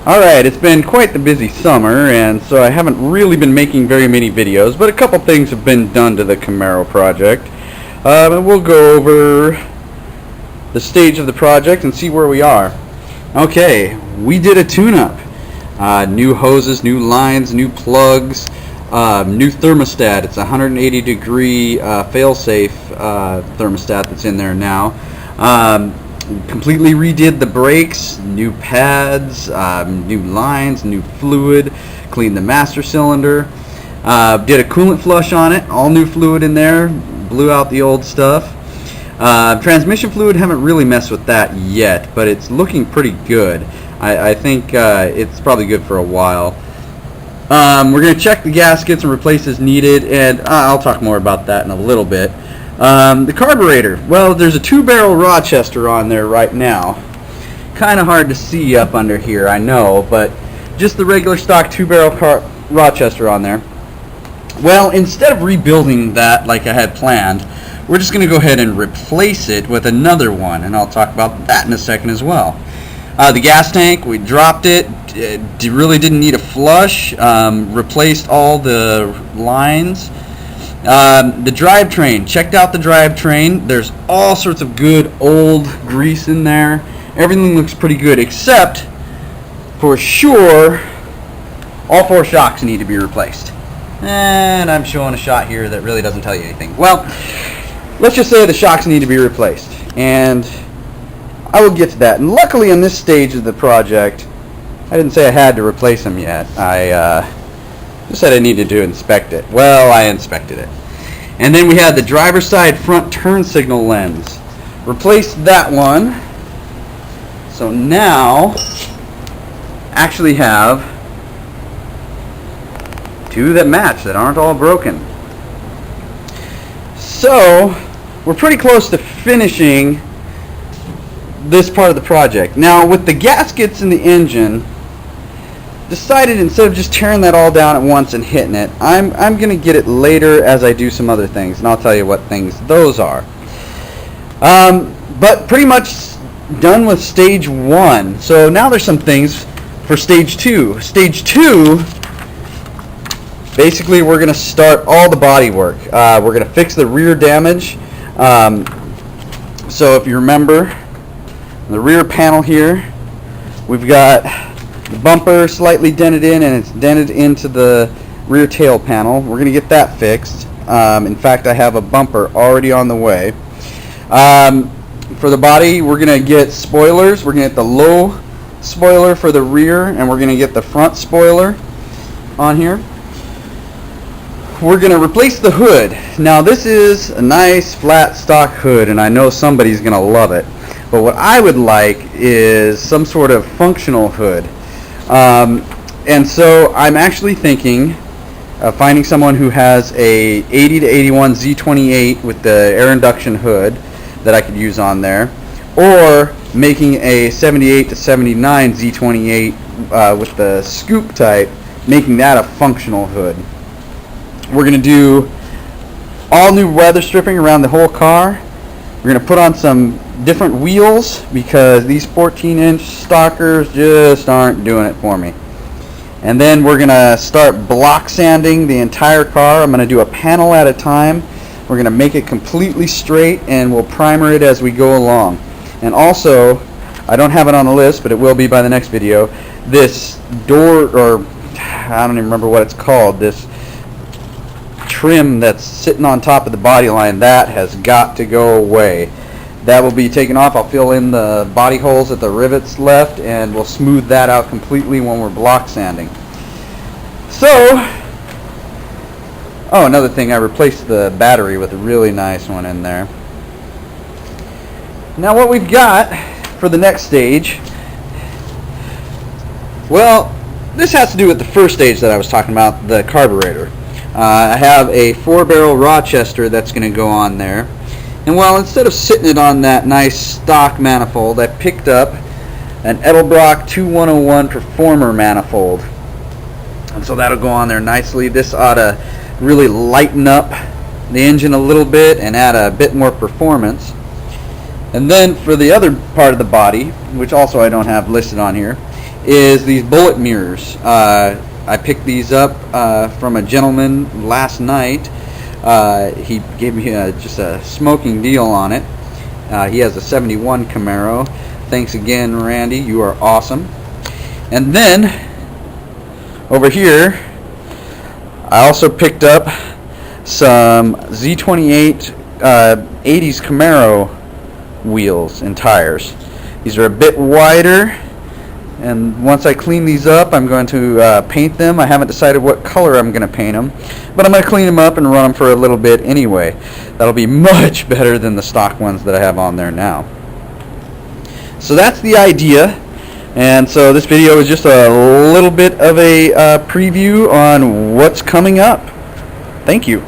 Alright, it's been quite the busy summer, and so I haven't really been making very many videos, but a couple things have been done to the Camaro project. And we'll go over the stage of the project and see where we are. Okay, we did a tune-up. New hoses, new lines, new plugs, new thermostat. It's a 180 degree fail-safe thermostat that's in there now. Completely redid the brakes, new pads, new lines, new fluid, cleaned the master cylinder, did a coolant flush on it, all new fluid in there, blew out the old stuff. Transmission fluid, haven't really messed with that yet, but it's looking pretty good. I think it's probably good for a while. We're going to check the gaskets and replace as needed, and I'll talk more about that in a little bit. The carburetor, well, there's a 2-barrel Rochester on there right now. Kind of hard to see up under here, I know, but just the regular stock 2-barrel Rochester on there. Well, instead of rebuilding that like I had planned, we're just going to go ahead and replace it with another one, and I'll talk about that in a second as well. The gas tank, we dropped it. It really didn't need a flush. Replaced all the lines. The drivetrain, checked out the drivetrain. There's all sorts of good old grease in there. Everything looks pretty good, except for sure all 4 shocks need to be replaced. And I'm showing a shot here that really doesn't tell you anything. Well, let's just say the shocks need to be replaced, and I will get to that. And luckily in this stage of the project, I didn't say I had to replace them yet. I just said I needed to inspect it. Well, I inspected it. And then we had the driver's side front turn signal lens. Replaced that one. So now, actually have 2 that match, that aren't all broken. So, we're pretty close to finishing this part of the project. Now, with the gaskets in the engine, decided instead of just tearing that all down at once and hitting it, I'm going to get it later as I do some other things, and I'll tell you what things those are. But pretty much done with stage 1. So now there's some things for stage 2. Stage 2, basically we're going to start all the body work. We're going to fix the rear damage. So if you remember, the rear panel here, we've got the bumper slightly dented in, and it's dented into the rear tail panel. We're going to get that fixed. In fact, I have a bumper already on the way. For the body, we're going to get spoilers. We're going to get the low spoiler for the rear, and we're going to get the front spoiler on here. We're going to replace the hood. Now, this is a nice flat stock hood, and I know somebody's going to love it. But what I would like is some sort of functional hood. And so I'm actually thinking of finding someone who has a 80 to 81 Z28 with the air induction hood that I could use on there, or making a 78 to 79 Z28 with the scoop type, making that a functional hood. We're going to do all new weather stripping around the whole car. We're going to put on some different wheels because these 14-inch stalkers just aren't doing it for me. And then we're going to start block sanding the entire car. I'm going to do a panel at a time. We're going to make it completely straight, and we'll primer it as we go along. And also, I don't have it on the list, but it will be by the next video, this door, or I don't even remember what it's called, this trim that's sitting on top of the body line, that has got to go away. That will be taken off. I'll fill in the body holes that the rivets left, and we'll smooth that out completely when we're block sanding. So, oh, another thing, I replaced the battery with a really nice one in there. Now what we've got for the next stage, well, this has to do with the first stage that I was talking about, the carburetor. I have a 4-barrel Rochester that's going to go on there. And well, instead of sitting it on that nice stock manifold, I picked up an Edelbrock 2101 Performer manifold. And so that'll go on there nicely. This ought to really lighten up the engine a little bit and add a bit more performance. And then for the other part of the body, which also I don't have listed on here, is these bullet mirrors. I picked these up from a gentleman last night. He gave me just a smoking deal on it. He has a 71 Camaro. Thanks again, Randy. You are awesome. And then over here, I also picked up some Z28 80s Camaro wheels and tires. These are a bit wider, and once I clean these up, I'm going to paint them. I haven't decided what color I'm going to paint them, but I'm going to clean them up and run them for a little bit anyway. That'll be much better than the stock ones that I have on there now. So that's the idea, and so this video is just a little bit of a preview on what's coming up. Thank you.